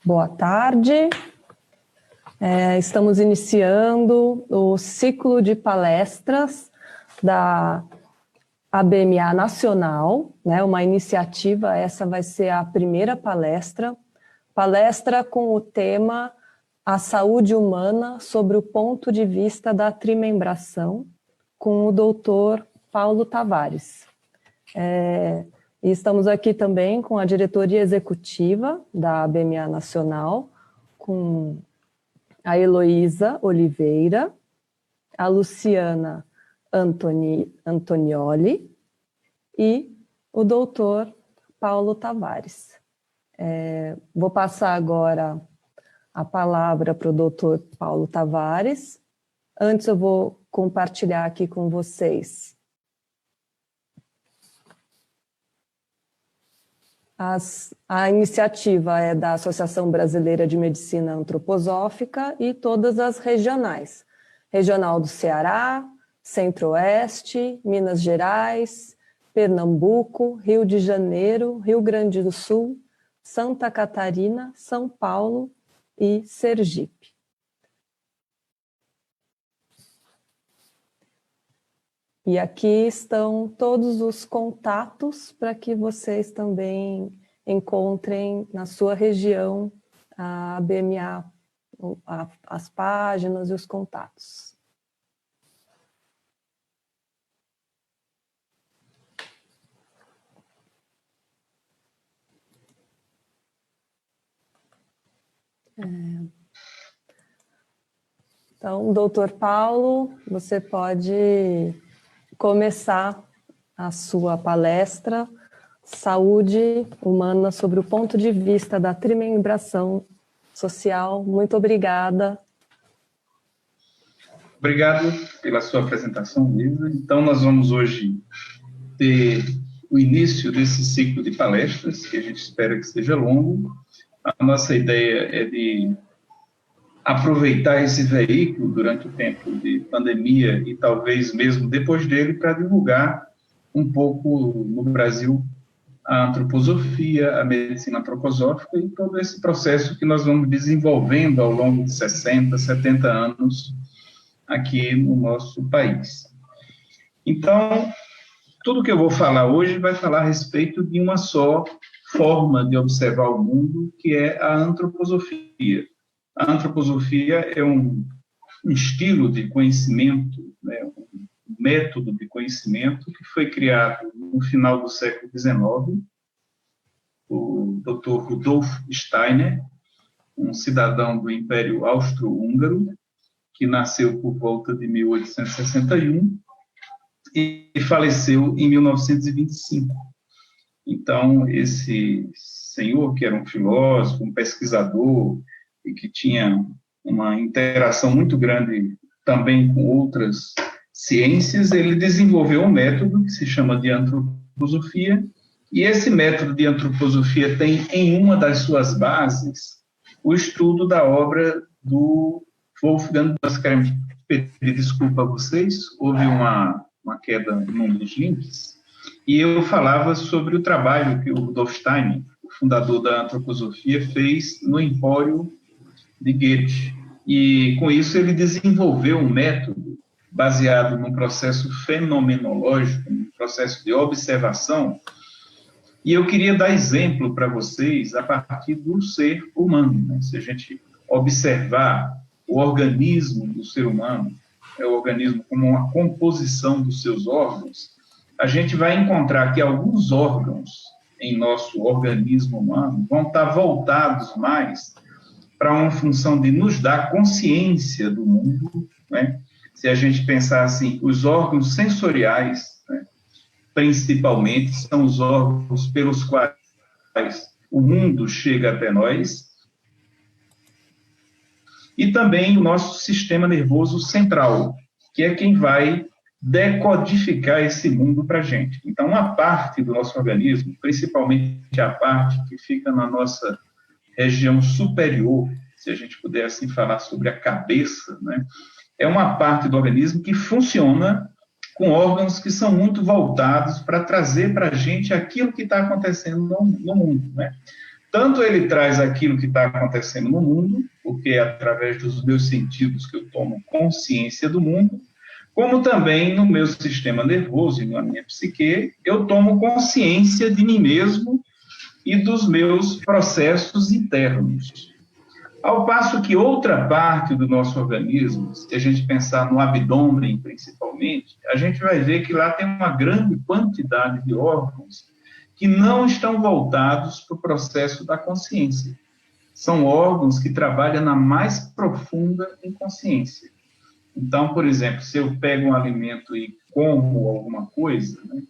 Boa tarde. Estamos iniciando o ciclo de palestras da ABMA Nacional, né? Uma iniciativa, essa vai ser a primeira palestra com o tema A Saúde Humana sobre o ponto de vista da trimembração, com o doutor Paulo Tavares. E estamos aqui também com a diretoria executiva da ABMA Nacional, com a Heloísa Oliveira, a Luciana Antonioli e o doutor Paulo Tavares. Vou passar agora a palavra para o doutor Paulo Tavares. Antes eu vou compartilhar aqui com vocês a iniciativa é da Associação Brasileira de Medicina Antroposófica e todas as regionais. Regional do Ceará, Centro-Oeste, Minas Gerais, Pernambuco, Rio de Janeiro, Rio Grande do Sul, Santa Catarina, São Paulo e Sergipe. E aqui estão todos os contatos para que vocês também encontrem na sua região a ABMA, as páginas e os contatos. Então, doutor Paulo, você pode começar a sua palestra Saúde Humana sobre o ponto de vista da trimembração social. Muito obrigada. Obrigado pela sua apresentação, Lisa. Então, nós vamos hoje ter o início desse ciclo de palestras, que a gente espera que seja longo. A nossa ideia é de aproveitar esse veículo durante o tempo de pandemia e talvez mesmo depois dele para divulgar um pouco no Brasil a antroposofia, a medicina antroposófica e todo esse processo que nós vamos desenvolvendo ao longo de 60, 70 anos aqui no nosso país. Então, tudo que eu vou falar hoje vai falar a respeito de uma só forma de observar o mundo, que é a antroposofia. A antroposofia é um estilo de conhecimento, né, um método de conhecimento que foi criado no final do século XIX, o Dr. Rudolf Steiner, um cidadão do Império Austro-Húngaro, que nasceu por volta de 1861 e faleceu em 1925. Então, esse senhor, que era um filósofo, um pesquisador, e que tinha uma interação muito grande também com outras ciências, ele desenvolveu um método que se chama de antroposofia, e esse método de antroposofia tem em uma das suas bases o estudo da obra do Wolfgang. Nós queremos pedir desculpa a vocês, houve uma queda num dos links, e eu falava sobre o trabalho que o Rudolf Steiner, o fundador da antroposofia, fez no Empório de Goethe, e com isso ele desenvolveu um método baseado num processo fenomenológico, num processo de observação, e eu queria dar exemplo para vocês a partir do ser humano, né? Se a gente observar o organismo do ser humano, o organismo como uma composição dos seus órgãos, a gente vai encontrar que alguns órgãos em nosso organismo humano vão estar voltados mais para uma função de nos dar consciência do mundo, né? Se a gente pensar assim, os órgãos sensoriais, né, principalmente, são os órgãos pelos quais o mundo chega até nós, e também o nosso sistema nervoso central, que é quem vai decodificar esse mundo para a gente. Então, uma parte do nosso organismo, principalmente a parte que fica na nossa região superior, se a gente puder assim falar sobre a cabeça, né, é uma parte do organismo que funciona com órgãos que são muito voltados para trazer para a gente aquilo que está acontecendo no mundo, né? Tanto ele traz aquilo que está acontecendo no mundo, porque é através dos meus sentidos que eu tomo consciência do mundo, como também no meu sistema nervoso e na minha psique, eu tomo consciência de mim mesmo e dos meus processos internos. Ao passo que outra parte do nosso organismo, se a gente pensar no abdômen principalmente, a gente vai ver que lá tem uma grande quantidade de órgãos que não estão voltados para o processo da consciência. São órgãos que trabalham na mais profunda inconsciência. Então, por exemplo, se eu pego um alimento e como alguma coisa, né,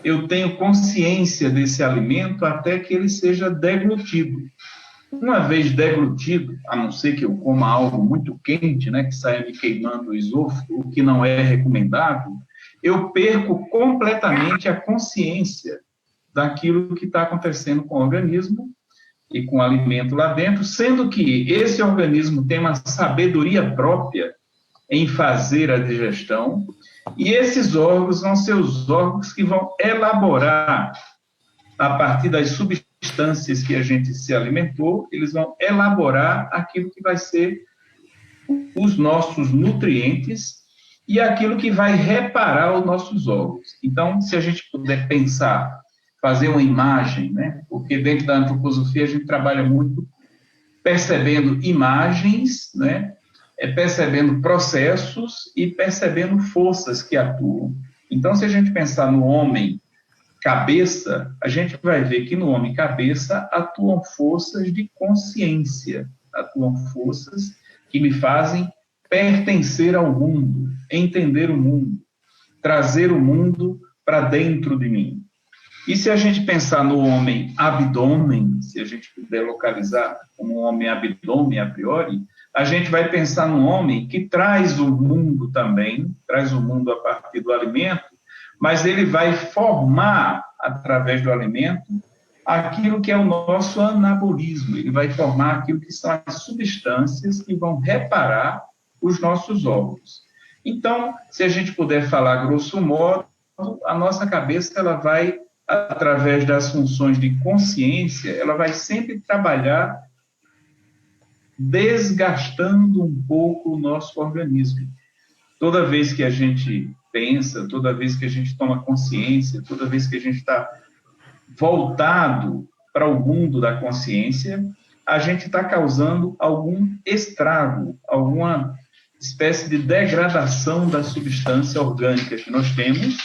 eu tenho consciência desse alimento até que ele seja deglutido. Uma vez deglutido, a não ser que eu coma algo muito quente, né, que saia me queimando o esôfago, o que não é recomendável, eu perco completamente a consciência daquilo que está acontecendo com o organismo e com o alimento lá dentro, sendo que esse organismo tem uma sabedoria própria em fazer a digestão, e esses órgãos vão ser os órgãos que vão elaborar, a partir das substâncias que a gente se alimentou, eles vão elaborar aquilo que vai ser os nossos nutrientes e aquilo que vai reparar os nossos órgãos. Então, se a gente puder pensar, fazer uma imagem, né? Porque dentro da antroposofia a gente trabalha muito percebendo imagens, né? Percebendo processos e percebendo forças que atuam. Então, se a gente pensar no homem cabeça, a gente vai ver que no homem cabeça atuam forças de consciência, atuam forças que me fazem pertencer ao mundo, entender o mundo, trazer o mundo para dentro de mim. E se a gente pensar no homem abdômen, se a gente puder localizar como um homem abdômen a priori, a gente vai pensar num homem que traz o mundo também, traz o mundo a partir do alimento, mas ele vai formar, através do alimento, aquilo que é o nosso anabolismo, ele vai formar aquilo que são as substâncias que vão reparar os nossos órgãos. Então, se a gente puder falar grosso modo, a nossa cabeça ela vai, através das funções de consciência, ela vai sempre trabalhar desgastando um pouco o nosso organismo. Toda vez que a gente pensa, toda vez que a gente toma consciência, toda vez que a gente está voltado para o mundo da consciência, a gente está causando algum estrago, alguma espécie de degradação da substância orgânica que nós temos,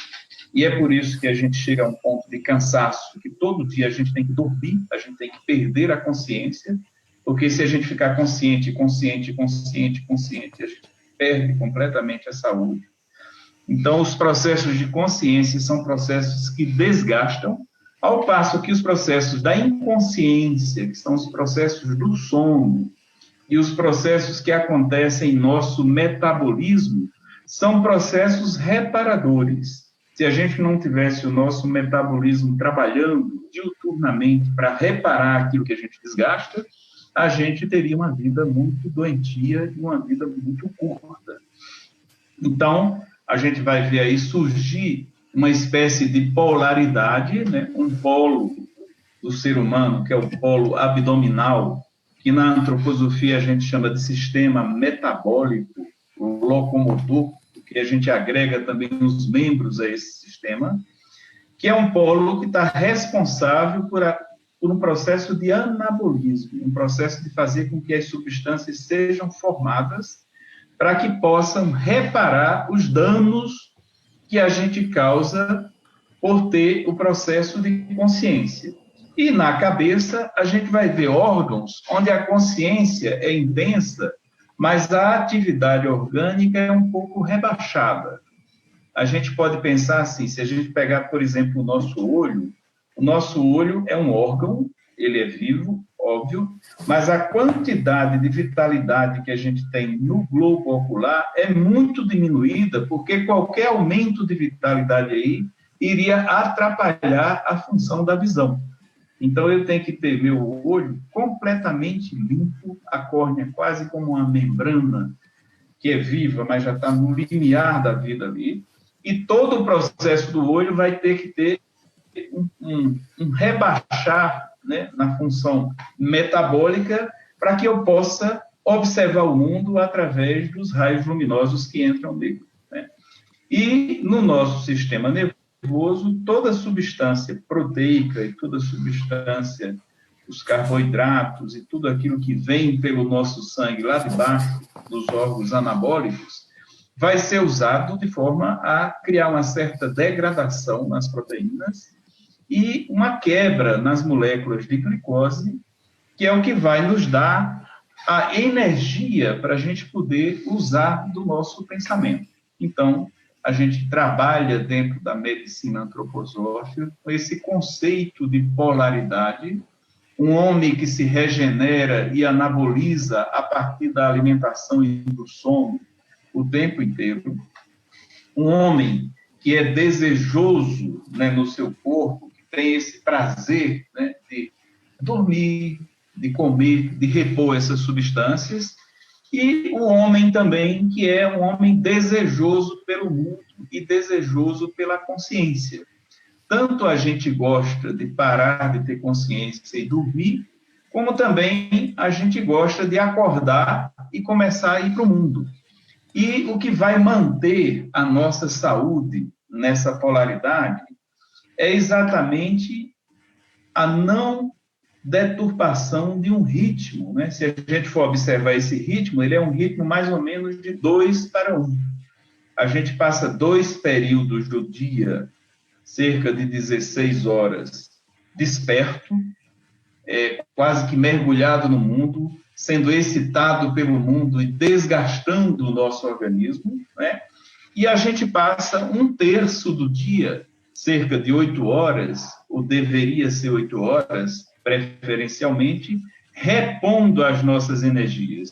e é por isso que a gente chega a um ponto de cansaço, que todo dia a gente tem que dormir, a gente tem que perder a consciência, porque se a gente ficar consciente, a gente perde completamente a saúde. Então, os processos de consciência são processos que desgastam, ao passo que os processos da inconsciência, que são os processos do sono, e os processos que acontecem em nosso metabolismo, são processos reparadores. Se a gente não tivesse o nosso metabolismo trabalhando diuturnamente para reparar aquilo que a gente desgasta, a gente teria uma vida muito doentia e uma vida muito curta. Então, a gente vai ver aí surgir uma espécie de polaridade, né? Um polo do ser humano, que é o polo abdominal, que na antroposofia a gente chama de sistema metabólico, locomotor, que a gente agrega também os membros a esse sistema, que é um polo que está responsável por um processo de anabolismo, um processo de fazer com que as substâncias sejam formadas para que possam reparar os danos que a gente causa por ter o processo de consciência. E na cabeça, a gente vai ver órgãos onde a consciência é intensa, mas a atividade orgânica é um pouco rebaixada. A gente pode pensar assim, se a gente pegar, por exemplo, o nosso olho é um órgão, ele é vivo, óbvio, mas a quantidade de vitalidade que a gente tem no globo ocular é muito diminuída, porque qualquer aumento de vitalidade aí iria atrapalhar a função da visão. Então, eu tenho que ter meu olho completamente limpo, a córnea quase como uma membrana que é viva, mas já está no limiar da vida ali, e todo o processo do olho vai ter que ter um rebaixar né, na função metabólica, para que eu possa observar o mundo através dos raios luminosos que entram nele, né? E no nosso sistema nervoso, toda substância proteica e toda substância, os carboidratos e tudo aquilo que vem pelo nosso sangue lá de baixo, dos órgãos anabólicos, vai ser usado de forma a criar uma certa degradação nas proteínas e uma quebra nas moléculas de glicose, que é o que vai nos dar a energia para a gente poder usar do nosso pensamento. Então, a gente trabalha dentro da medicina antroposófica com esse conceito de polaridade, um homem que se regenera e anaboliza a partir da alimentação e do sono o tempo inteiro, um homem que é desejoso, né, no seu corpo, que tem esse prazer, né, de dormir, de comer, de repor essas substâncias, e o homem também que é um homem desejoso pelo mundo e desejoso pela consciência. Tanto a gente gosta de parar de ter consciência e dormir, como também a gente gosta de acordar e começar a ir para o mundo. E o que vai manter a nossa saúde nessa polaridade é exatamente a não deturpação de um ritmo, né? Se a gente for observar esse ritmo, ele é um ritmo mais ou menos de 2:1. A gente passa 2 períodos do dia, cerca de 16 horas, desperto, quase que mergulhado no mundo, sendo excitado pelo mundo e desgastando o nosso organismo, né? E a gente passa 1/3 do dia, cerca de 8 horas, ou deveria ser 8 horas, preferencialmente, repondo as nossas energias.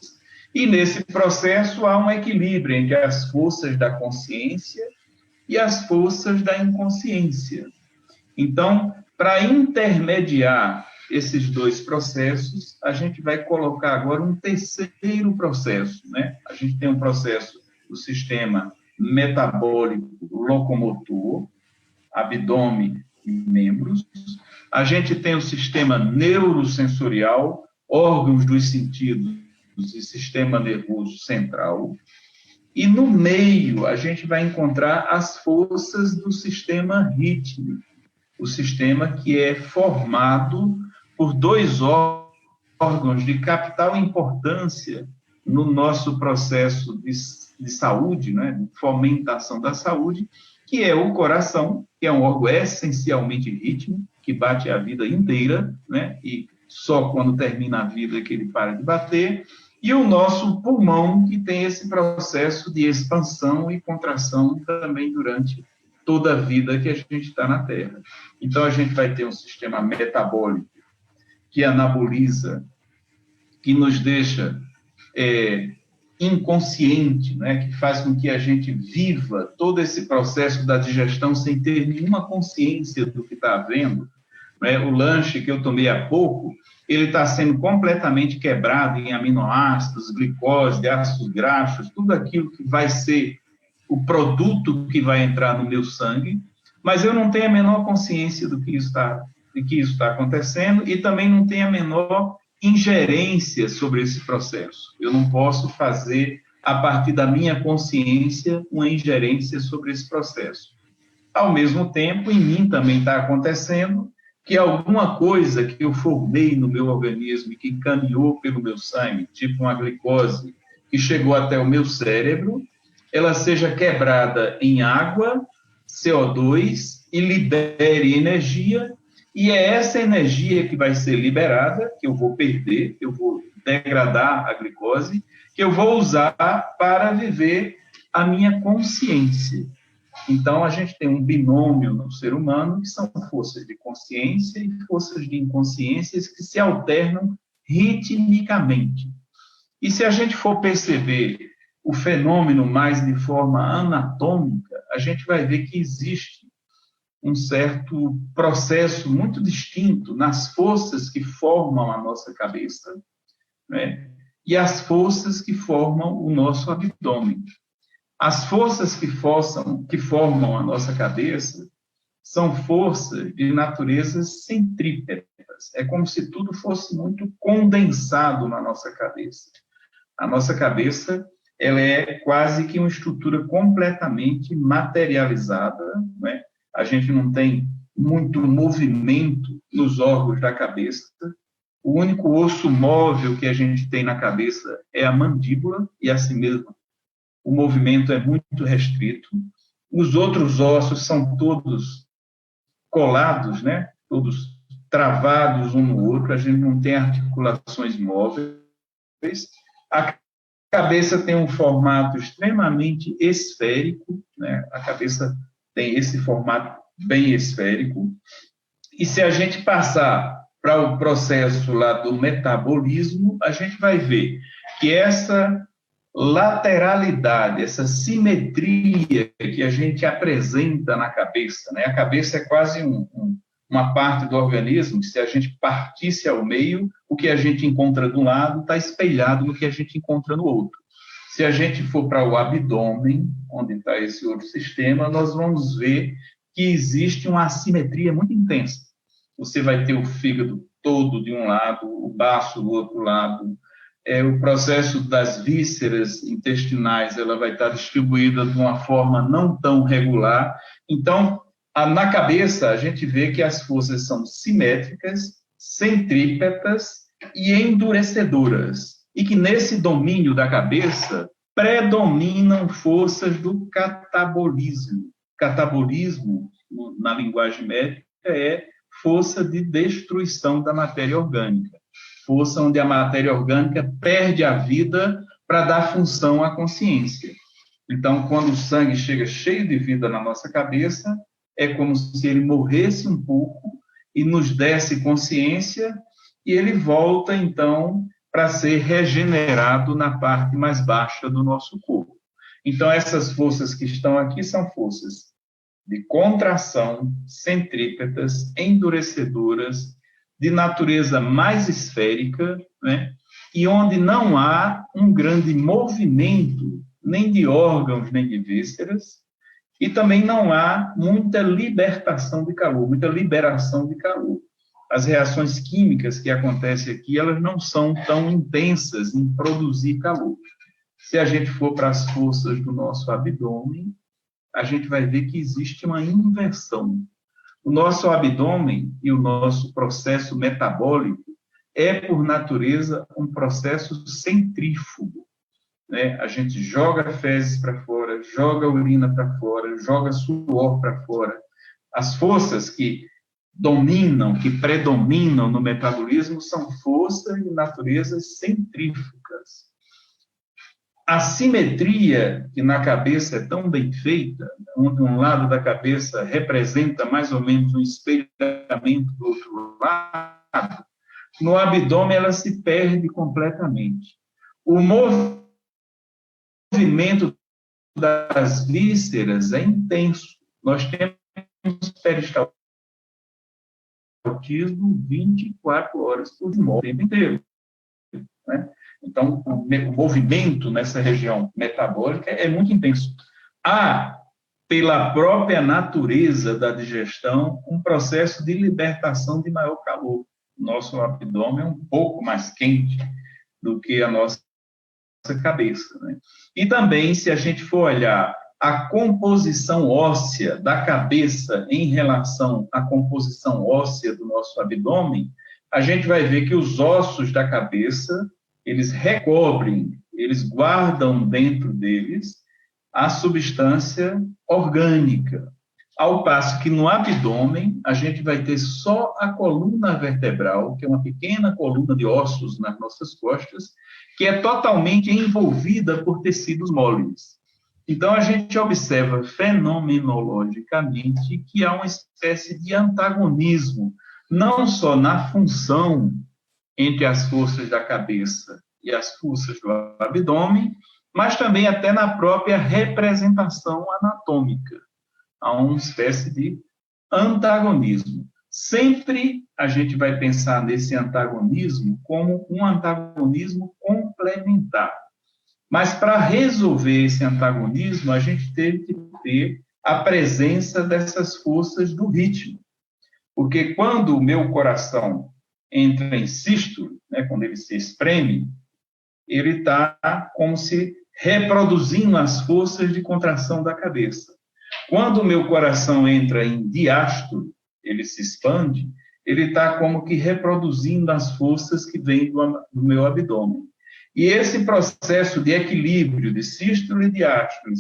E nesse processo há um equilíbrio entre as forças da consciência e as forças da inconsciência. Então, para intermediar esses 2 processos, a gente vai colocar agora um terceiro processo, né? A gente tem um processo do sistema metabólico locomotor, abdômen e membros. A gente tem o sistema neurosensorial, órgãos dos sentidos e sistema nervoso central. E no meio, a gente vai encontrar as forças do sistema rítmico, o sistema que é formado por 2 órgãos de capital importância no nosso processo de saúde, né, de fomentação da saúde, que é o coração, que é um órgão essencialmente rítmico, que bate a vida inteira, né, e só quando termina a vida que ele para de bater, e o nosso pulmão, que tem esse processo de expansão e contração também durante toda a vida que a gente está na Terra. Então, a gente vai ter um sistema metabólico que anaboliza, que nos deixa inconsciente, né, que faz com que a gente viva todo esse processo da digestão sem ter nenhuma consciência do que está havendo, né? O lanche que eu tomei há pouco, ele está sendo completamente quebrado em aminoácidos, glicose, ácidos graxos, tudo aquilo que vai ser o produto que vai entrar no meu sangue, mas eu não tenho a menor consciência de que isso está acontecendo e também não tenho a menor ingerência sobre esse processo. Eu não posso fazer, a partir da minha consciência, uma ingerência sobre esse processo. Ao mesmo tempo, em mim também está acontecendo que alguma coisa que eu formei no meu organismo e que caminhou pelo meu sangue, tipo uma glicose, que chegou até o meu cérebro, ela seja quebrada em água, CO2, e libere energia, e é essa energia que vai ser liberada, que eu vou perder, eu vou degradar a glicose, que eu vou usar para viver a minha consciência. Então, a gente tem um binômio no ser humano, que são forças de consciência e forças de inconsciência que se alternam ritmicamente. E se a gente for perceber o fenômeno mais de forma anatômica, a gente vai ver que existe um certo processo muito distinto nas forças que formam a nossa cabeça, né, e as forças que formam o nosso abdômen. As forças que formam a nossa cabeça são forças de naturezas centrípetas. É como se tudo fosse muito condensado na nossa cabeça. A nossa cabeça, ela é quase que uma estrutura completamente materializada, né? A gente não tem muito movimento nos órgãos da cabeça. O único osso móvel que a gente tem na cabeça é a mandíbula, e assim mesmo o movimento é muito restrito. Os outros ossos são todos colados, né? Todos travados um no outro, a gente não tem articulações móveis. A cabeça tem um formato extremamente esférico, né? A cabeça tem esse formato bem esférico. E se a gente passar para o processo lá do metabolismo, a gente vai ver que essa lateralidade, essa simetria que a gente apresenta na cabeça, né? A cabeça é quase uma parte do organismo, que se a gente partisse ao meio, o que a gente encontra de um lado está espelhado no que a gente encontra no outro. Se a gente for para o abdômen, onde está esse outro sistema, nós vamos ver que existe uma assimetria muito intensa. Você vai ter o fígado todo de um lado, o baço do outro lado, o processo das vísceras intestinais, ela vai estar distribuída de uma forma não tão regular. Então, na cabeça, a gente vê que as forças são simétricas, centrípetas e endurecedoras. E que nesse domínio da cabeça predominam forças do catabolismo. Catabolismo, na linguagem médica, é força de destruição da matéria orgânica. Força onde a matéria orgânica perde a vida para dar função à consciência. Então, quando o sangue chega cheio de vida na nossa cabeça, é como se ele morresse um pouco e nos desse consciência, e ele volta, então, para ser regenerado na parte mais baixa do nosso corpo. Então, essas forças que estão aqui são forças de contração, centrípetas, endurecedoras, de natureza mais esférica, né? E onde não há um grande movimento, nem de órgãos, nem de vísceras, e também não há muita libertação de calor, muita liberação de calor. As reações químicas que acontecem aqui, elas não são tão intensas em produzir calor. Se a gente for para as forças do nosso abdômen, a gente vai ver que existe uma inversão. O nosso abdômen e o nosso processo metabólico é, por natureza, um processo centrífugo, né? A gente joga fezes para fora, joga urina para fora, joga suor para fora. As forças que dominam, que predominam no metabolismo são forças de natureza centrífugas. A simetria, que na cabeça é tão bem feita, onde um lado da cabeça representa mais ou menos um espelhamento do outro lado, no abdômen ela se perde completamente. O movimento das vísceras é intenso. Nós temos peristaltismo 24 horas por dia, o tempo inteiro, né? Então, o movimento nessa região metabólica é muito intenso. Há, pela própria natureza da digestão, um processo de libertação de maior calor. Nosso abdômen é um pouco mais quente do que a nossa cabeça, né? E também, se a gente for olhar a composição óssea da cabeça em relação à composição óssea do nosso abdômen, a gente vai ver que os ossos da cabeça, eles recobrem, eles guardam dentro deles a substância orgânica. Ao passo que no abdômen, a gente vai ter só a coluna vertebral, que é uma pequena coluna de ossos nas nossas costas, que é totalmente envolvida por tecidos moles. Então, a gente observa fenomenologicamente que há uma espécie de antagonismo, não só na função entre as forças da cabeça e as forças do abdômen, mas também até na própria representação anatômica. Há uma espécie de antagonismo. Sempre a gente vai pensar nesse antagonismo como um antagonismo complementar. Mas para resolver esse antagonismo, a gente teve que ter a presença dessas forças do ritmo. Porque quando o meu coração entra em sístole, né, quando ele se espreme, ele está como se reproduzindo as forças de contração da cabeça. Quando o meu coração entra em diástole, ele se expande, ele está como que reproduzindo as forças que vêm do meu abdômen. E esse processo de equilíbrio de sístole e diástole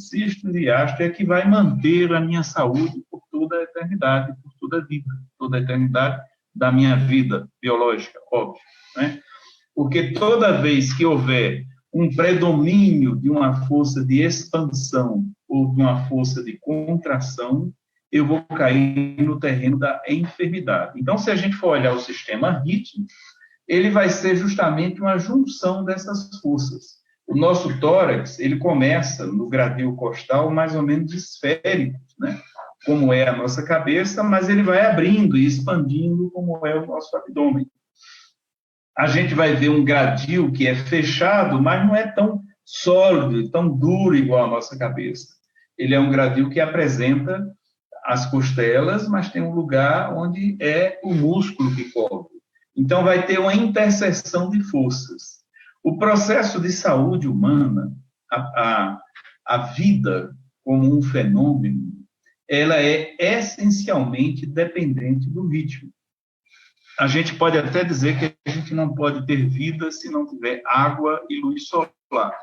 é que vai manter a minha saúde por toda a eternidade, por toda a vida, toda a eternidade da minha vida biológica, óbvio, né? Porque toda vez que houver um predomínio de uma força de expansão ou de uma força de contração, eu vou cair no terreno da enfermidade. Então, se a gente for olhar o sistema rítmico, ele vai ser justamente uma junção dessas forças. O nosso tórax, ele começa no gradil costal mais ou menos esférico, né? Como é a nossa cabeça, mas ele vai abrindo e expandindo como é o nosso abdômen. A gente vai ver um gradil que é fechado, mas não é tão sólido, tão duro igual a nossa cabeça. Ele é um gradil que apresenta as costelas, mas tem um lugar onde é o músculo que cobre. Então, vai ter uma interseção de forças. O processo de saúde humana, a vida como um fenômeno, ela é essencialmente dependente do ritmo. A gente pode até dizer que a gente não pode ter vida se não tiver água e luz solar.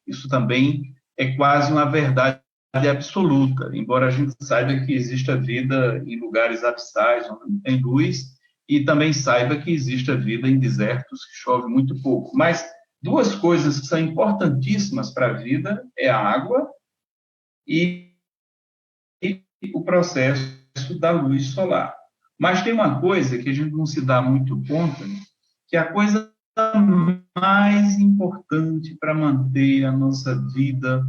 Isso também é quase uma verdade absoluta, embora a gente saiba que existe a vida em lugares abissais onde não tem luz, e também saiba que existe a vida em desertos que chove muito pouco. Mas duas coisas que são importantíssimas para a vida é a água e o processo da luz solar. Mas tem uma coisa que a gente não se dá muito conta, que é a coisa mais importante para manter a nossa vida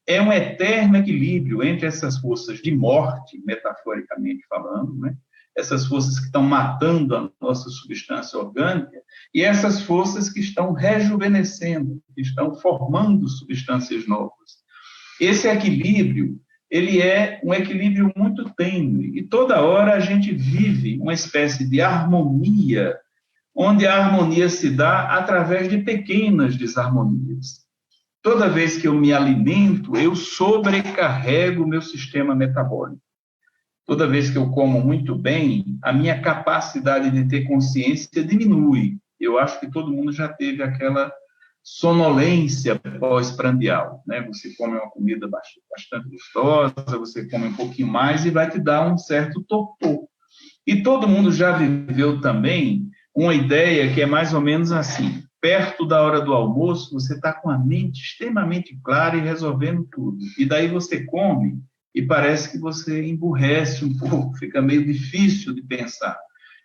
é um eterno equilíbrio entre essas forças de morte, metaforicamente falando, né? Essas forças que estão matando a nossa substância orgânica, e essas forças que estão rejuvenescendo, que estão formando substâncias novas. Esse equilíbrio, ele é um equilíbrio muito tênue, e toda hora a gente vive uma espécie de harmonia, onde a harmonia se dá através de pequenas desarmonias. Toda vez que eu me alimento, eu sobrecarrego o meu sistema metabólico. Toda vez que eu como muito bem, a minha capacidade de ter consciência diminui. Eu acho que todo mundo já teve aquela sonolência pós-prandial, né? Você come uma comida bastante gostosa, você come um pouquinho mais e vai te dar um certo torpor. E todo mundo já viveu também uma ideia que é mais ou menos assim: perto da hora do almoço, você está com a mente extremamente clara e resolvendo tudo. E daí você come e parece que você emburrece um pouco, fica meio difícil de pensar.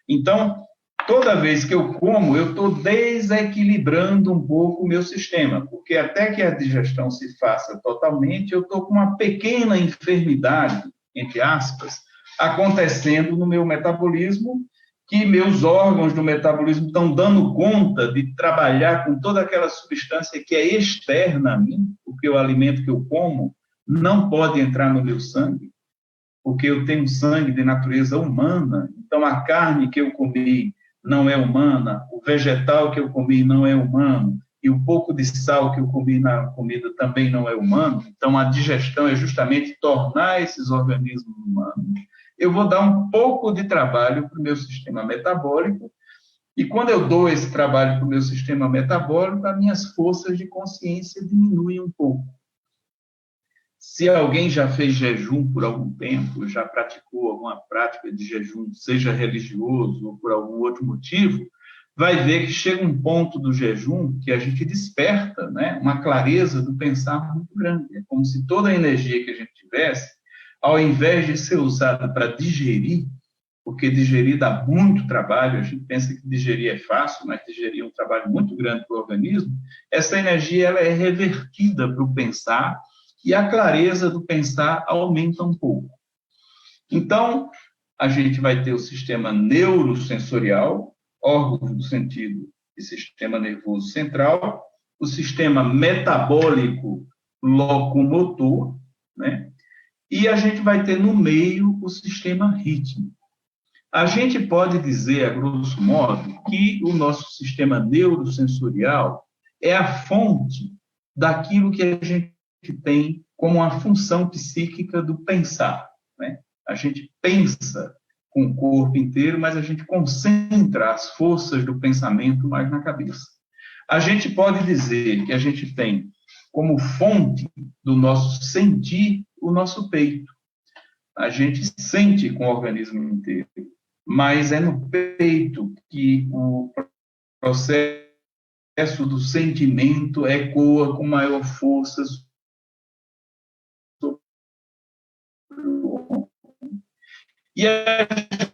Então, toda vez que eu como, eu estou desequilibrando um pouco o meu sistema, porque até que a digestão se faça totalmente, eu estou com uma pequena enfermidade, entre aspas, acontecendo no meu metabolismo, que meus órgãos do metabolismo estão dando conta de trabalhar com toda aquela substância que é externa a mim, porque o alimento que eu como não pode entrar no meu sangue, porque eu tenho sangue de natureza humana, então a carne que eu comi não é humana, o vegetal que eu comi não é humano, e o pouco de sal que eu comi na comida também não é humano, então a digestão é justamente tornar esses organismos humanos. Eu vou dar um pouco de trabalho para o meu sistema metabólico, e quando eu dou esse trabalho para o meu sistema metabólico, as minhas forças de consciência diminuem um pouco. Se alguém já fez jejum por algum tempo, já praticou alguma prática de jejum, seja religioso ou por algum outro motivo, vai ver que chega um ponto do jejum que a gente desperta, né, uma clareza do pensar muito grande. É como se toda a energia que a gente tivesse, ao invés de ser usada para digerir, porque digerir dá muito trabalho, a gente pensa que digerir é fácil, mas digerir é um trabalho muito grande para o organismo, essa energia ela é revertida para o pensar, e a clareza do pensar aumenta um pouco. Então, a gente vai ter o sistema neurosensorial, órgãos do sentido e sistema nervoso central, o sistema metabólico locomotor, né? e a gente vai ter no meio o sistema rítmico. A gente pode dizer, a grosso modo, que o nosso sistema neurosensorial é a fonte daquilo que a gente tem como uma função psíquica do pensar, né? A gente pensa com o corpo inteiro, mas a gente concentra as forças do pensamento mais na cabeça. A gente pode dizer que a gente tem como fonte do nosso sentir o nosso peito. A gente sente com o organismo inteiro, mas é no peito que o processo do sentimento ecoa com maior força. E a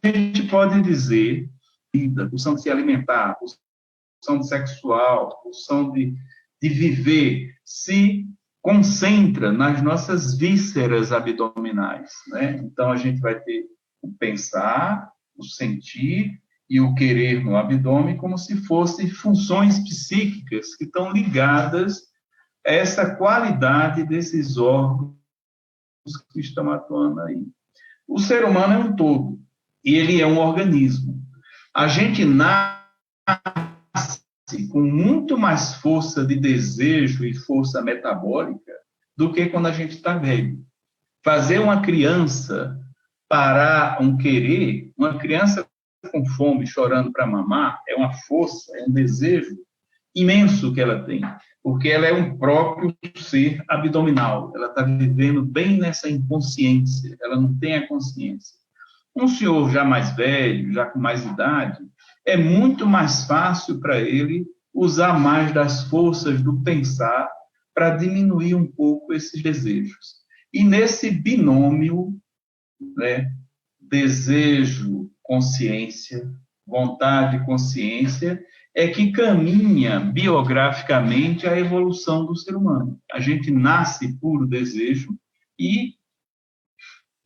gente pode dizer, a pulsão de se alimentar, a pulsão sexual, a pulsão de viver, se concentra nas nossas vísceras abdominais, né? Então, a gente vai ter o pensar, o sentir e o querer no abdômen como se fossem funções psíquicas que estão ligadas a essa qualidade desses órgãos que estão atuando aí. O ser humano é um todo, e ele é um organismo. A gente nasce com muito mais força de desejo e força metabólica do que quando a gente está velho. Fazer uma criança parar um querer, uma criança com fome, chorando para mamar, é uma força, é um desejo imenso que ela tem, porque ela é um próprio ser abdominal, ela está vivendo bem nessa inconsciência, ela não tem a consciência. Um senhor já mais velho, já com mais idade, é muito mais fácil para ele usar mais das forças do pensar para diminuir um pouco esses desejos. E nesse binômio, né, desejo, consciência, vontade, consciência, é que caminha biograficamente a evolução do ser humano. A gente nasce puro desejo e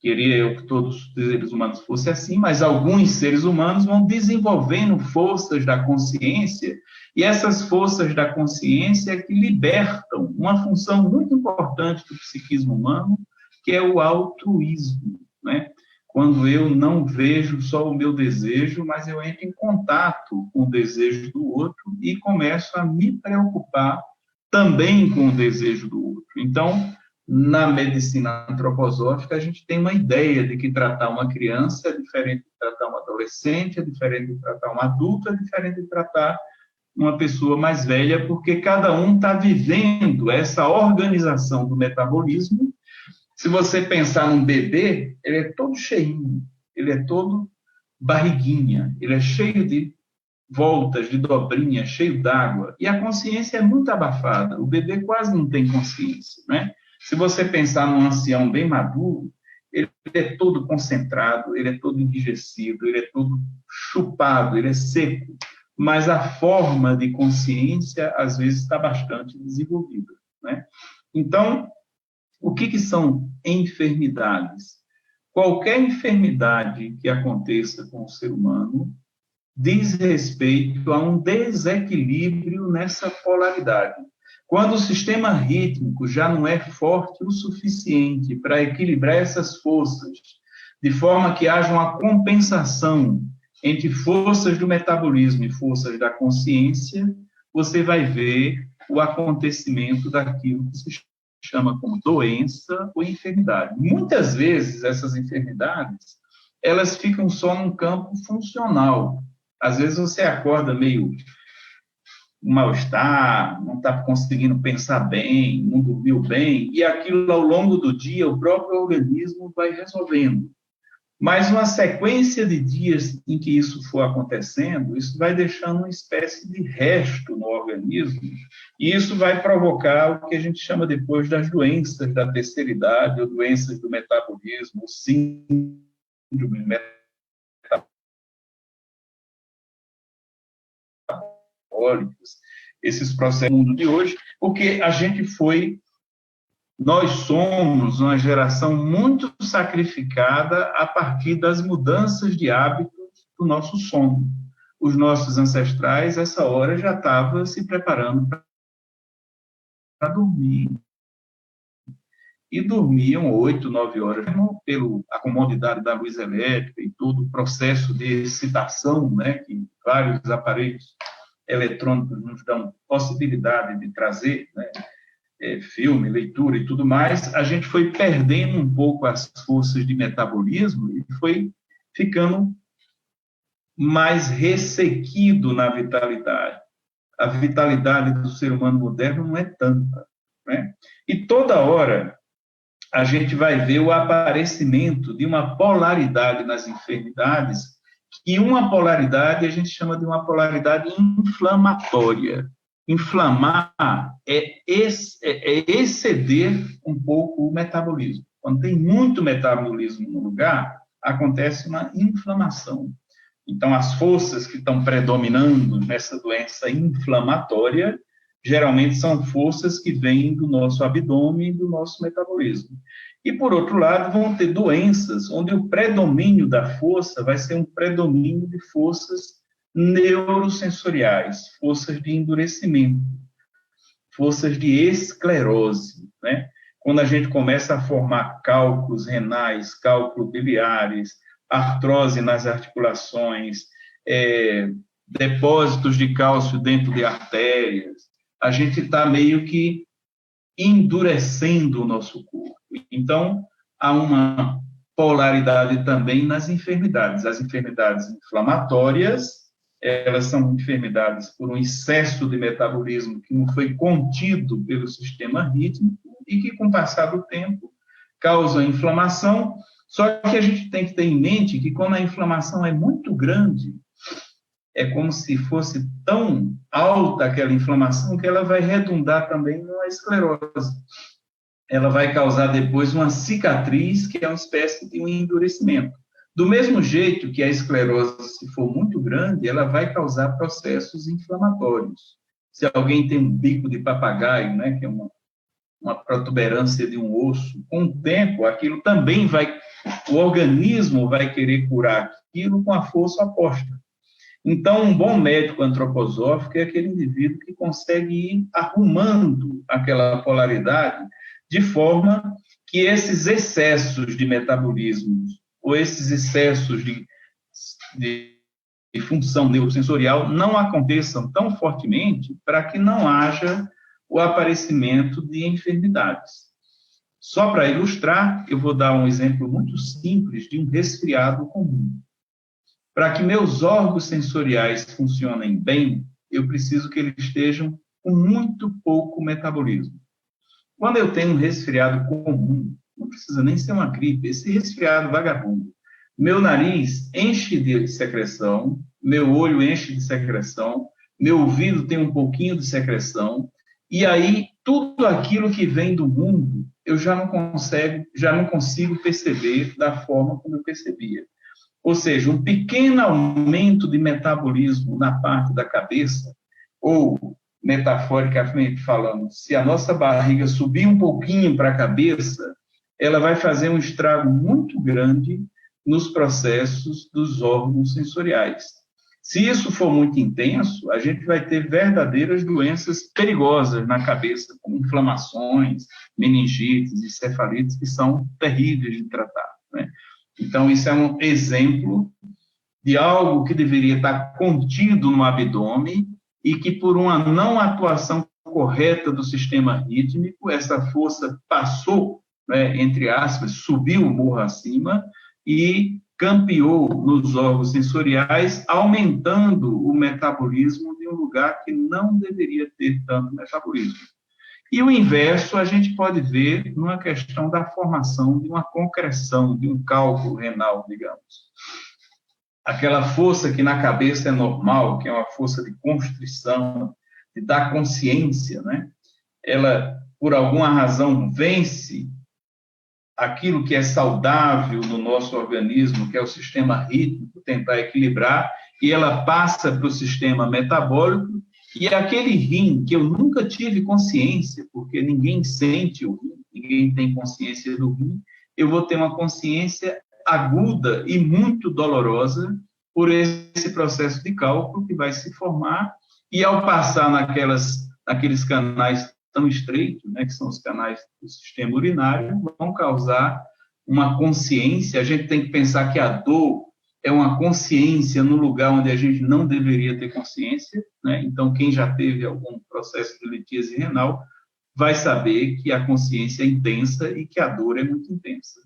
queria eu que todos os seres humanos fossem assim, mas alguns seres humanos vão desenvolvendo forças da consciência, e essas forças da consciência é que libertam uma função muito importante do psiquismo humano, que é o altruísmo, né? Quando eu não vejo só o meu desejo, mas eu entro em contato com o desejo do outro e começo a me preocupar também com o desejo do outro. Então, na medicina antroposófica, a gente tem uma ideia de que tratar uma criança é diferente de tratar um adolescente, é diferente de tratar um adulto, é diferente de tratar uma pessoa mais velha, porque cada um está vivendo essa organização do metabolismo. Se você pensar num bebê, ele é todo cheinho, ele é todo barriguinha, ele é cheio de voltas, de dobrinhas, cheio d'água, e a consciência é muito abafada, o bebê quase não tem consciência, né? Se você pensar num ancião bem maduro, ele é todo concentrado, ele é todo enrijecido, ele é todo chupado, ele é seco, mas a forma de consciência, às vezes, está bastante desenvolvida, né? Então, o que são enfermidades? Qualquer enfermidade que aconteça com o ser humano diz respeito a um desequilíbrio nessa polaridade. Quando o sistema rítmico já não é forte o suficiente para equilibrar essas forças, de forma que haja uma compensação entre forças do metabolismo e forças da consciência, você vai ver o acontecimento daquilo que se chama como doença ou enfermidade. Muitas vezes, essas enfermidades, elas ficam só num campo funcional. Às vezes você acorda meio mal-estar, não está conseguindo pensar bem, não dormiu bem, e aquilo ao longo do dia o próprio organismo vai resolvendo. Mas uma sequência de dias em que isso for acontecendo, isso vai deixando uma espécie de resto no organismo, e isso vai provocar o que a gente chama depois das doenças da terceira idade, ou doenças do metabolismo, síndrome metabólicos, esses processos do mundo de hoje, porque nós somos uma geração muito sacrificada a partir das mudanças de hábitos do nosso sono. Os nossos ancestrais, essa hora, já estavam se preparando para dormir. e dormiam 8, 9 horas, pela comodidade da luz elétrica e todo o processo de excitação, né, que vários aparelhos eletrônicos nos dão possibilidade de trazer, né, filme, leitura e tudo mais, a gente foi perdendo um pouco as forças de metabolismo e foi ficando mais ressequido na vitalidade. A vitalidade do ser humano moderno não é tanta, né? E toda hora a gente vai ver o aparecimento de uma polaridade nas enfermidades, e uma polaridade a gente chama de uma polaridade inflamatória. Inflamar é exceder um pouco o metabolismo. Quando tem muito metabolismo no lugar, acontece uma inflamação. Então, as forças que estão predominando nessa doença inflamatória, geralmente são forças que vêm do nosso abdômen e do nosso metabolismo. E, por outro lado, vão ter doenças onde o predomínio da força vai ser um predomínio de forças neurosensoriais, forças de endurecimento, forças de esclerose, né? Quando a gente começa a formar cálculos renais, cálculos biliares, artrose nas articulações, depósitos de cálcio dentro de artérias, a gente está meio que endurecendo o nosso corpo. Então, há uma polaridade também nas enfermidades. As enfermidades inflamatórias, elas são enfermidades por um excesso de metabolismo que não foi contido pelo sistema rítmico e que, com o passar do tempo, causam inflamação. Só que a gente tem que ter em mente que quando a inflamação é muito grande, é como se fosse tão alta aquela inflamação que ela vai redundar também numa esclerose. Ela vai causar depois uma cicatriz, que é uma espécie de um endurecimento. Do mesmo jeito que a esclerose, se for muito grande, ela vai causar processos inflamatórios. Se alguém tem um bico de papagaio, né, que é uma protuberância de um osso, com o tempo, aquilo também o organismo vai querer curar aquilo com a força oposta. Então, um bom médico antroposófico é aquele indivíduo que consegue ir arrumando aquela polaridade de forma que esses excessos de metabolismo ou esses excessos de função neurosensorial não aconteçam tão fortemente para que não haja o aparecimento de enfermidades. Só para ilustrar, eu vou dar um exemplo muito simples de um resfriado comum. Para que meus órgãos sensoriais funcionem bem, eu preciso que eles estejam com muito pouco metabolismo. Quando eu tenho um resfriado comum, não precisa nem ser uma gripe, esse resfriado vagabundo, meu nariz enche de secreção, meu olho enche de secreção, meu ouvido tem um pouquinho de secreção, e aí tudo aquilo que vem do mundo, eu já não consigo perceber da forma como eu percebia. Ou seja, um pequeno aumento de metabolismo na parte da cabeça, ou, metaforicamente falando, se a nossa barriga subir um pouquinho para a cabeça, ela vai fazer um estrago muito grande nos processos dos órgãos sensoriais. Se isso for muito intenso, a gente vai ter verdadeiras doenças perigosas na cabeça, como inflamações, meningites, encefalites, que são terríveis de tratar, né? Então, isso é um exemplo de algo que deveria estar contido no abdômen e que, por uma não atuação correta do sistema rítmico, essa força passou, né, entre aspas, subiu o morro acima e campeou nos órgãos sensoriais, aumentando o metabolismo de um lugar que não deveria ter tanto metabolismo. E o inverso a gente pode ver numa questão da formação de uma concreção, de um cálculo renal, digamos. Aquela força que na cabeça é normal, que é uma força de constrição, de dar consciência, né? Ela, por alguma razão, vence aquilo que é saudável no nosso organismo, que é o sistema rítmico, tentar equilibrar, e ela passa para o sistema metabólico. E aquele rim, que eu nunca tive consciência, porque ninguém sente o rim, ninguém tem consciência do rim, eu vou ter uma consciência aguda e muito dolorosa por esse processo de cálculo que vai se formar, e ao passar naqueles canais tão estreito, né, que são os canais do sistema urinário, vão causar uma consciência. A gente tem que pensar que a dor é uma consciência no lugar onde a gente não deveria ter consciência, né? Então, quem já teve algum processo de litíase renal vai saber que a consciência é intensa e que a dor é muito intensa.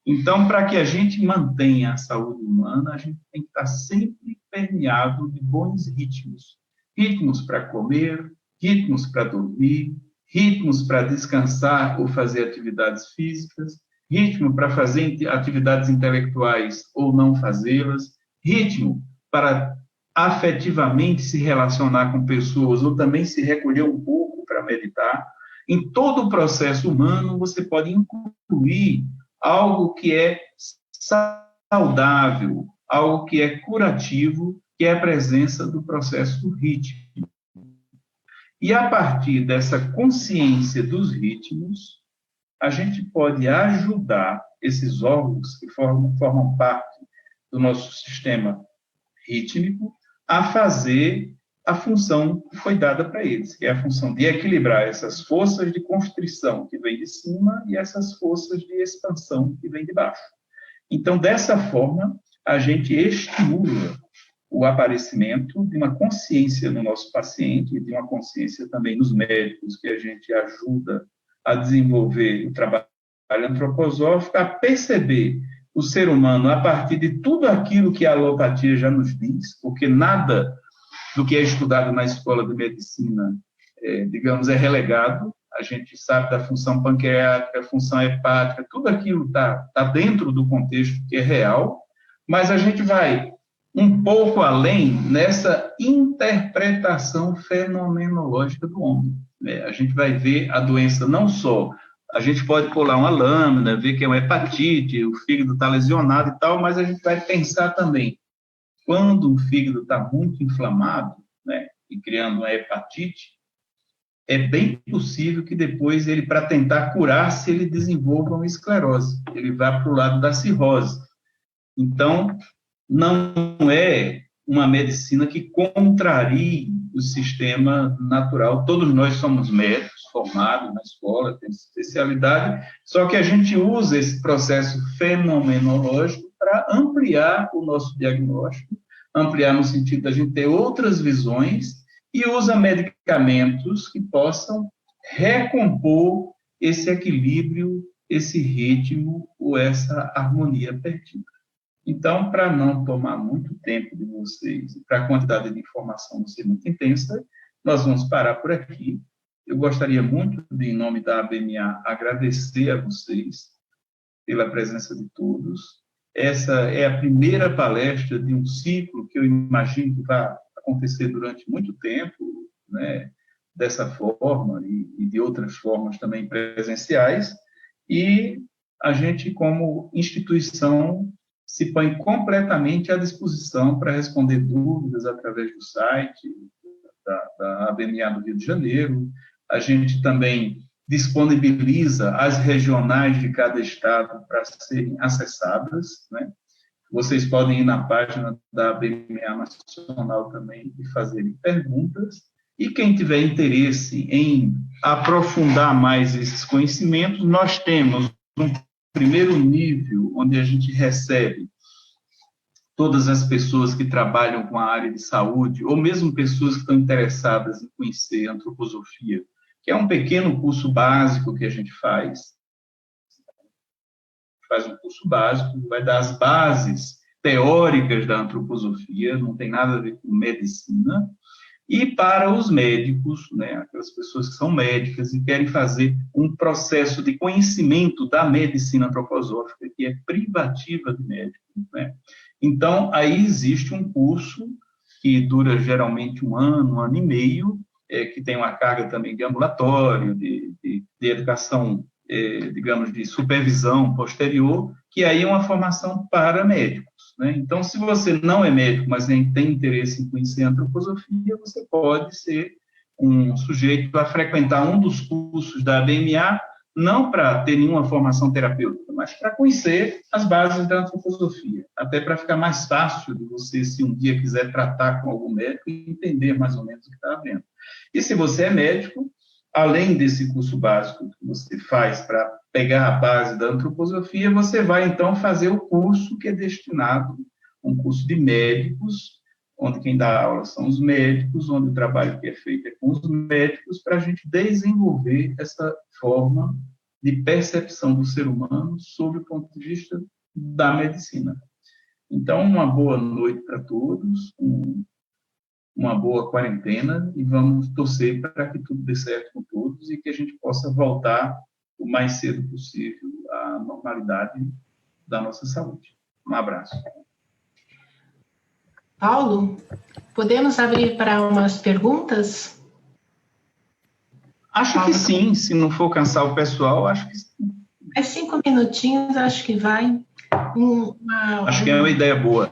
Então, para que a gente mantenha a saúde humana, a gente tem que estar sempre permeado de bons ritmos. Ritmos para comer, ritmos para dormir, ritmos para descansar ou fazer atividades físicas, ritmo para fazer atividades intelectuais ou não fazê-las, ritmo para afetivamente se relacionar com pessoas ou também se recolher um pouco para meditar. Em todo o processo humano, você pode incluir algo que é saudável, algo que é curativo, que é a presença do processo rítmico. E a partir dessa consciência dos ritmos, a gente pode ajudar esses órgãos que formam parte do nosso sistema rítmico a fazer a função que foi dada para eles, que é a função de equilibrar essas forças de constrição que vem de cima e essas forças de expansão que vem de baixo. Então, dessa forma, a gente estimula o aparecimento de uma consciência no nosso paciente e de uma consciência também nos médicos, que a gente ajuda a desenvolver o trabalho antroposófico, a perceber o ser humano a partir de tudo aquilo que a alopatia já nos diz, porque nada do que é estudado na escola de medicina, digamos, é relegado. A gente sabe da função pancreática, função hepática, tudo aquilo está dentro do contexto que é real, mas a gente vai um pouco além nessa interpretação fenomenológica do homem. A gente vai ver a doença não só, a gente pode pular uma lâmina, ver que é uma hepatite, o fígado está lesionado e tal, mas a gente vai pensar também, quando o fígado está muito inflamado, né, e criando uma hepatite, é bem possível que depois ele, para tentar curar-se, ele desenvolva uma esclerose, ele vá para o lado da cirrose. Então, não é uma medicina que contrarie o sistema natural. Todos nós somos médicos, formados na escola, temos especialidade, só que a gente usa esse processo fenomenológico para ampliar o nosso diagnóstico, ampliar no sentido da gente ter outras visões e usa medicamentos que possam recompor esse equilíbrio, esse ritmo ou essa harmonia perdida. Então, para não tomar muito tempo de vocês e para a quantidade de informação não ser muito intensa, nós vamos parar por aqui. Eu gostaria muito, em nome da ABMA, agradecer a vocês pela presença de todos. Essa é a primeira palestra de um ciclo que eu imagino que vai acontecer durante muito tempo, né, dessa forma e de outras formas também presenciais, e a gente, como instituição, se põe completamente à disposição para responder dúvidas através do site da ABMA do Rio de Janeiro. A gente também disponibiliza as regionais de cada estado para serem acessadas, né? Vocês podem ir na página da ABMA Nacional também e fazerem perguntas. E quem tiver interesse em aprofundar mais esses conhecimentos, nós temos um primeiro nível, onde a gente recebe todas as pessoas que trabalham com a área de saúde, ou mesmo pessoas que estão interessadas em conhecer a antroposofia, que é um pequeno curso básico que a gente faz um curso básico, vai dar as bases teóricas da antroposofia, não tem nada a ver com medicina, e para os médicos, né, aquelas pessoas que são médicas e querem fazer um processo de conhecimento da medicina antroposófica, que é privativa de médicos, né? Então, aí existe um curso que dura geralmente um ano e meio, que tem uma carga também de ambulatório, de educação, digamos, de supervisão posterior, que aí é uma formação para médicos, né? Então, se você não é médico, mas tem interesse em conhecer a antroposofia, você pode ser um sujeito a frequentar um dos cursos da ABMA, não para ter nenhuma formação terapêutica, mas para conhecer as bases da antroposofia, até para ficar mais fácil de você, se um dia quiser tratar com algum médico, entender mais ou menos o que está havendo. E se você é médico, além desse curso básico que você faz para pegar a base da antroposofia, você vai, então, fazer o curso que é destinado, um curso de médicos, onde quem dá aula são os médicos, onde o trabalho que é feito é com os médicos, para a gente desenvolver essa forma de percepção do ser humano sob o ponto de vista da medicina. Então, uma boa noite para todos, uma boa quarentena, e vamos torcer para que tudo dê certo com todos e que a gente possa voltar o mais cedo possível à normalidade da nossa saúde. Um abraço. Paulo, podemos abrir para umas perguntas? Acho que sim, se não for cansar o pessoal, acho que sim. 5 minutinhos, acho que vai. Acho que é uma ideia boa.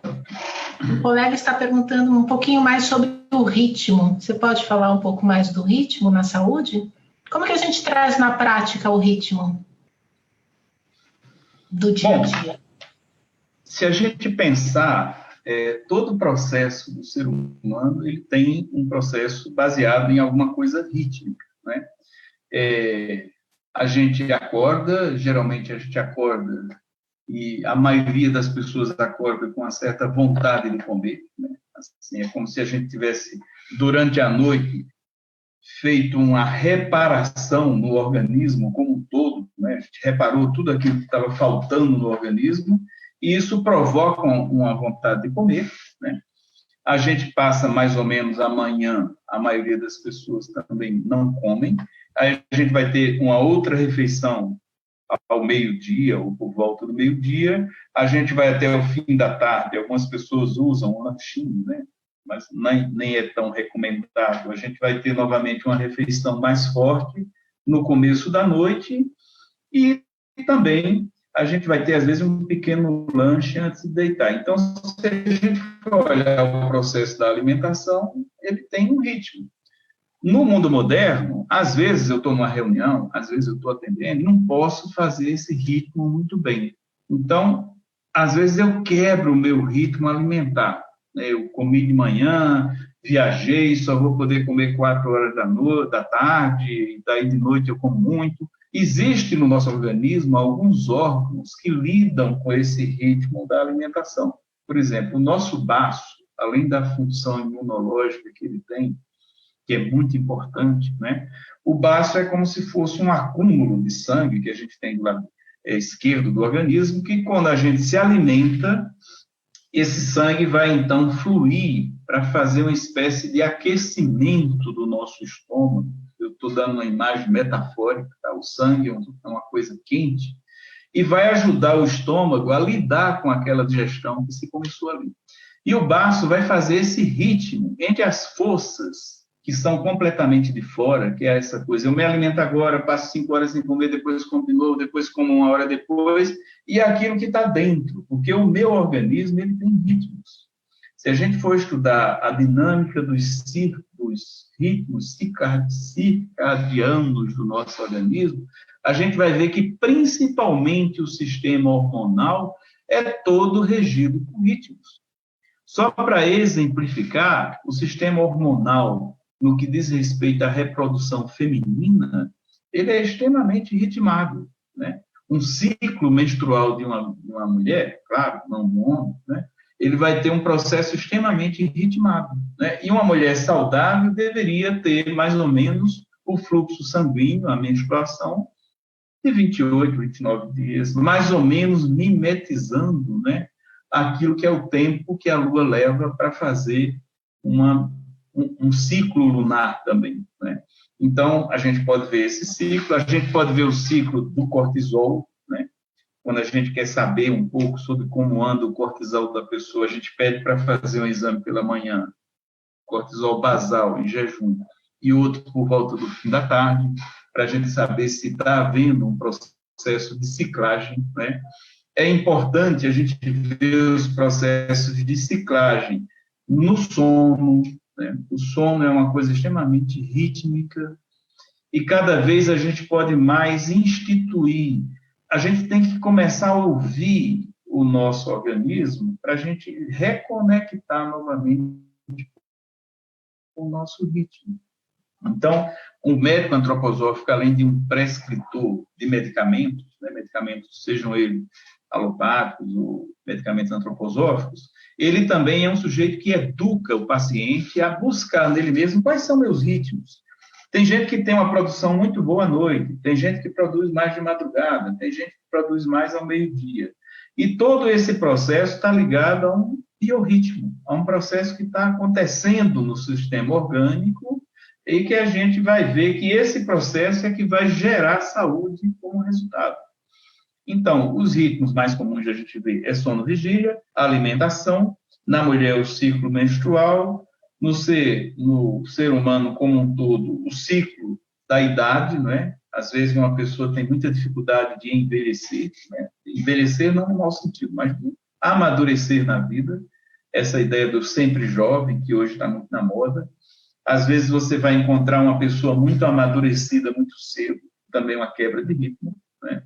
Um colega está perguntando um pouquinho mais sobre o ritmo. Você pode falar um pouco mais do ritmo na saúde? Como que a gente traz na prática o ritmo do dia a dia? Bom, se a gente pensar, todo o processo do ser humano, ele tem um processo baseado em alguma coisa rítmica, né? A gente acorda, geralmente a gente acorda, e a maioria das pessoas acorda com uma certa vontade de comer, né? Assim, é como se a gente tivesse, durante a noite, feito uma reparação no organismo como um todo, né? A gente reparou tudo aquilo que estava faltando no organismo, e isso provoca uma vontade de comer, né? A gente passa mais ou menos amanhã, a maioria das pessoas também não comem, aí a gente vai ter uma outra refeição ao meio-dia, ou por volta do meio-dia, a gente vai até o fim da tarde, algumas pessoas usam um lanchinho, né? Mas nem é tão recomendado. A gente vai ter novamente uma refeição mais forte no começo da noite, e também a gente vai ter, às vezes, um pequeno lanche antes de deitar. Então, se a gente for olhar o processo da alimentação, ele tem um ritmo. No mundo moderno, às vezes eu estou numa reunião, às vezes eu estou atendendo, e não posso fazer esse ritmo muito bem. Então, às vezes eu quebro o meu ritmo alimentar. Eu comi de manhã, viajei, só vou poder comer 4 horas da tarde, e daí de noite eu como muito. Existe no nosso organismo alguns órgãos que lidam com esse ritmo da alimentação. Por exemplo, o nosso baço, além da função imunológica que ele tem, que é muito importante, né? O baço é como se fosse um acúmulo de sangue que a gente tem do lado esquerdo do organismo, que quando a gente se alimenta, esse sangue vai então fluir para fazer uma espécie de aquecimento do nosso estômago. Eu estou dando uma imagem metafórica, tá? O sangue é uma coisa quente, e vai ajudar o estômago a lidar com aquela digestão que se começou ali. E o baço vai fazer esse ritmo entre as forças que são completamente de fora, que é essa coisa, eu me alimento agora, passo 5 horas sem comer, depois como de novo, depois como 1 hora depois, e aquilo que está dentro, porque o meu organismo, ele tem ritmos. Se a gente for estudar a dinâmica dos ritmos circadianos do nosso organismo, a gente vai ver que, principalmente, o sistema hormonal é todo regido por ritmos. Só para exemplificar, o sistema hormonal, no que diz respeito à reprodução feminina, ele é extremamente ritmado, né? Um ciclo menstrual de uma mulher, claro, não de um homem, né? Ele vai ter um processo extremamente ritmado, né? E uma mulher saudável deveria ter mais ou menos o fluxo sanguíneo, a menstruação, de 28, 29 dias, mais ou menos mimetizando, né, aquilo que é o tempo que a Lua leva para fazer um ciclo lunar também, né? Então, a gente pode ver esse ciclo, a gente pode ver o ciclo do cortisol, né? Quando a gente quer saber um pouco sobre como anda o cortisol da pessoa, a gente pede para fazer um exame pela manhã, cortisol basal, em jejum, e outro por volta do fim da tarde, para a gente saber se está havendo um processo de ciclagem, né? É importante a gente ver os processos de ciclagem no sono, né? O sono é uma coisa extremamente rítmica, e cada vez a gente pode mais instituir. A gente tem que começar a ouvir o nosso organismo para a gente reconectar novamente com o nosso ritmo. Então, um médico antroposófico, além de um prescritor de medicamentos, né, medicamentos, sejam eles alopáticos ou medicamentos antroposóficos, ele também é um sujeito que educa o paciente a buscar nele mesmo quais são meus ritmos. Tem gente que tem uma produção muito boa à noite, tem gente que produz mais de madrugada, tem gente que produz mais ao meio-dia. E todo esse processo está ligado a um biorritmo, a um processo que está acontecendo no sistema orgânico e que a gente vai ver que esse processo é que vai gerar saúde como resultado. Então, os ritmos mais comuns que a gente vê é sono-vigília, alimentação, na mulher o ciclo menstrual, no ser humano como um todo, o ciclo da idade, não é? Às vezes uma pessoa tem muita dificuldade de envelhecer, né? Envelhecer não no mau sentido, mas de amadurecer na vida, essa ideia do sempre jovem, que hoje está muito na moda. Às vezes você vai encontrar uma pessoa muito amadurecida muito cedo, também uma quebra de ritmo, né?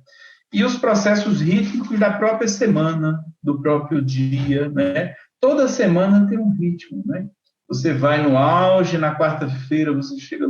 E os processos rítmicos da própria semana, do próprio dia, né? Toda semana tem um ritmo, né? Você vai no auge, na quarta-feira você chega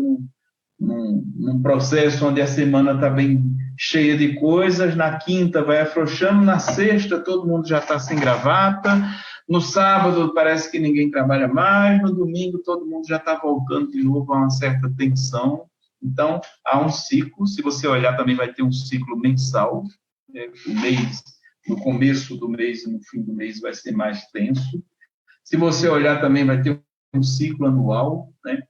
num processo onde a semana está bem cheia de coisas, na quinta vai afrouxando, na sexta todo mundo já está sem gravata, no sábado parece que ninguém trabalha mais, no domingo todo mundo já está voltando de novo a uma certa tensão. Então, há um ciclo, se você olhar também vai ter um ciclo mensal, né? O mês, no começo do mês e no fim do mês vai ser mais tenso. Se você olhar também vai ter um ciclo anual, né?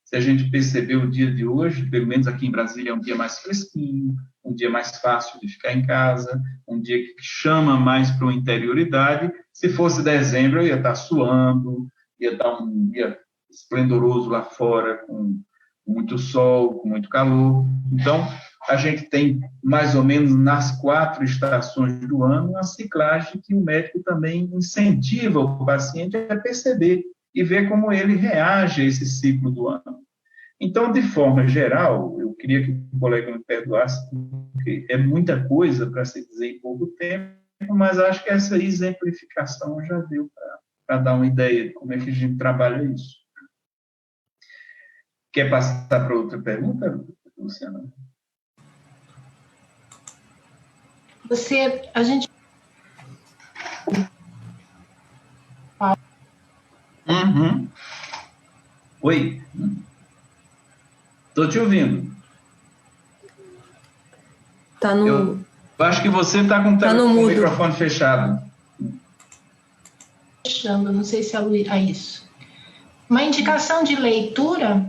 Se a gente perceber o dia de hoje, pelo menos aqui em Brasília, é um dia mais fresquinho, um dia mais fácil de ficar em casa, um dia que chama mais para uma interioridade. Se fosse dezembro, eu ia estar suando, ia estar um dia esplendoroso lá fora, com muito sol, com muito calor. Então, a gente tem, mais ou menos, nas 4 estações do ano, uma ciclagem que o médico também incentiva o paciente a perceber e ver como ele reage a esse ciclo do ano. Então, de forma geral, eu queria que o colega me perdoasse, porque é muita coisa para se dizer em pouco tempo, mas acho que essa exemplificação já deu para dar uma ideia de como é que a gente trabalha isso. Quer passar para outra pergunta, Luciana? A gente... Uhum. Oi? Estou te ouvindo. Tá no... Eu acho que você está com o microfone fechado. Fechando, não sei se é isso. Uma indicação de leitura,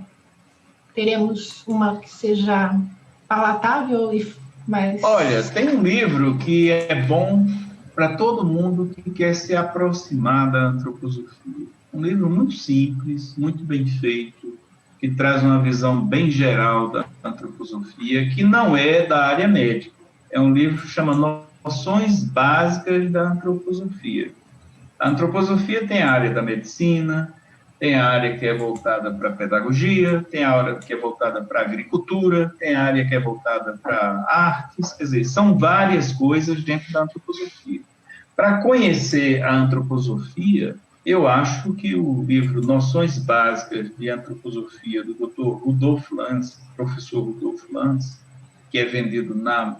teremos uma que seja palatável e mais... Olha, tem um livro que é bom para todo mundo que quer se aproximar da antroposofia. Um livro muito simples, muito bem feito, que traz uma visão bem geral da antroposofia, que não é da área médica. É um livro que chama Noções Básicas da Antroposofia. A antroposofia tem a área da medicina, tem a área que é voltada para a pedagogia, tem a área que é voltada para a agricultura, tem a área que é voltada para artes, quer dizer, são várias coisas dentro da antroposofia. Para conhecer a antroposofia, eu acho que o livro Noções Básicas de Antroposofia, do Dr. Rudolf Lanz, professor Rudolf Lanz, que é vendido na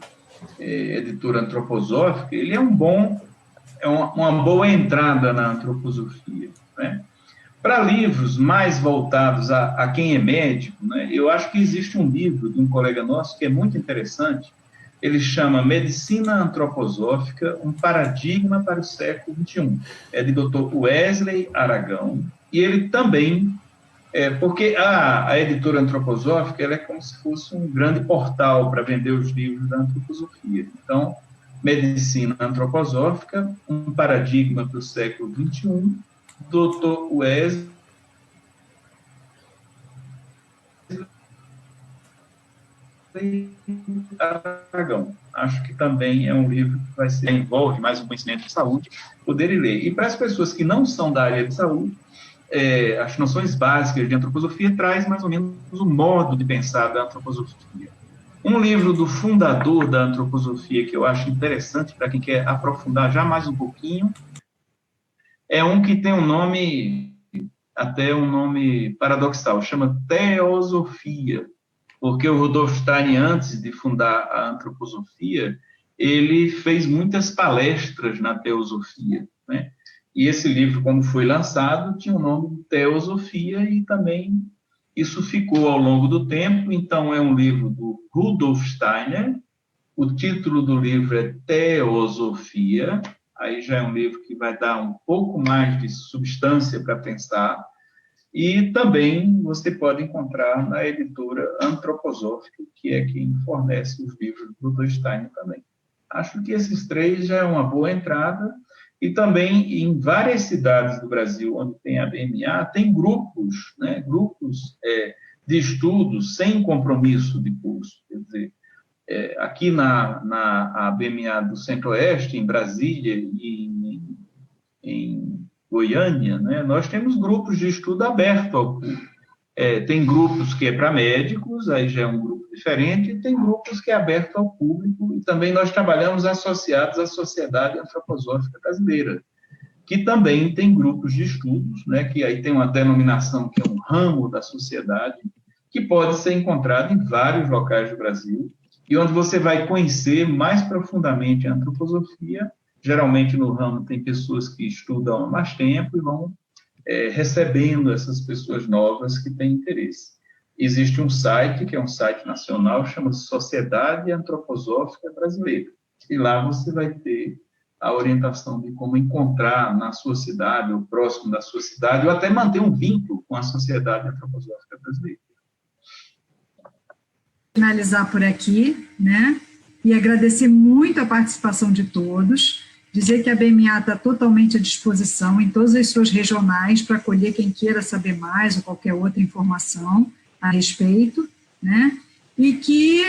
editora antroposófica, ele é uma boa entrada na antroposofia, né? Para livros mais voltados a quem é médico, né, eu acho que existe um livro de um colega nosso que é muito interessante. Ele chama Medicina Antroposófica, um paradigma para o século XXI. É de Dr. Wesley Aragão. E ele também, porque a editora antroposófica ela é como se fosse um grande portal para vender os livros da antroposofia. Então, Medicina Antroposófica, um paradigma para o século XXI, Dr. Wesley Aragão. Acho que também é um livro que envolve mais um conhecimento de saúde, poderem ler. E para as pessoas que não são da área de saúde, as noções básicas de antroposofia traz mais ou menos o modo de pensar da antroposofia. Um livro do fundador da antroposofia que eu acho interessante para quem quer aprofundar já mais um pouquinho, é um que tem um nome, até um nome paradoxal, chama Teosofia. porque o Rudolf Steiner, antes de fundar a antroposofia, ele fez muitas palestras na teosofia, né? E esse livro, quando foi lançado, tinha o nome de Teosofia, e também isso ficou ao longo do tempo. Então, é um livro do Rudolf Steiner, o título do livro é Teosofia, aí já é um livro que vai dar um pouco mais de substância para pensar, e também você pode encontrar na editora Antroposófica, que é quem fornece os livros do Rudolf Steiner também. Acho que esses três já é uma boa entrada, e também em várias cidades do Brasil onde tem a BMA, tem grupos, né, grupos de estudos sem compromisso de curso. Quer dizer, aqui na BMA do Centro-Oeste, em Brasília e em Goiânia, né, nós temos grupos de estudo aberto ao público. Tem grupos que é para médicos, aí já é um grupo diferente, e tem grupos que é aberto ao público, e também nós trabalhamos associados à Sociedade Antroposófica Brasileira, que também tem grupos de estudos, né, que aí tem uma denominação que é um ramo da sociedade, que pode ser encontrado em vários locais do Brasil, e onde você vai conhecer mais profundamente a antroposofia. Geralmente no ramo tem pessoas que estudam há mais tempo e vão recebendo essas pessoas novas que têm interesse. Existe um site, que é um site nacional, chama-se Sociedade Antroposófica Brasileira, e lá você vai ter a orientação de como encontrar na sua cidade, ou próximo da sua cidade, ou até manter um vínculo com a Sociedade Antroposófica Brasileira. Finalizar por aqui, né? E agradecer muito a participação de todos, dizer que a BMA está totalmente à disposição em todas as suas regionais para acolher quem queira saber mais ou qualquer outra informação a respeito, né? E que,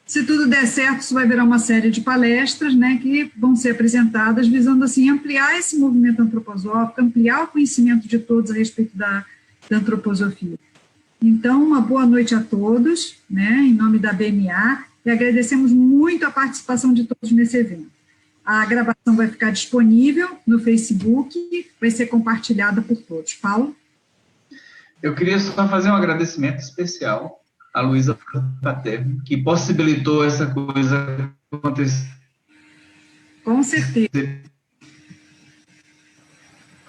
se tudo der certo, isso vai virar uma série de palestras, né, que vão ser apresentadas visando, assim, ampliar esse movimento antroposófico, ampliar o conhecimento de todos a respeito da antroposofia. Então, uma boa noite a todos, né, em nome da BMA, e agradecemos muito a participação de todos nesse evento. A gravação vai ficar disponível no Facebook, vai ser compartilhada por todos. Paulo? Eu queria só fazer um agradecimento especial à Luísa Paterno, que possibilitou essa coisa acontecer. Com certeza.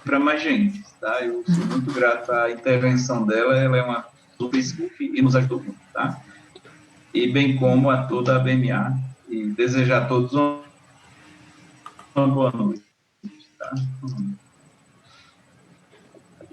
Para mais gente, tá? Eu sou muito grato à intervenção dela, ela é uma do Facebook e nos ajudou muito, tá? E bem como a toda a BMA, e desejar a todos uma boa noite, tá?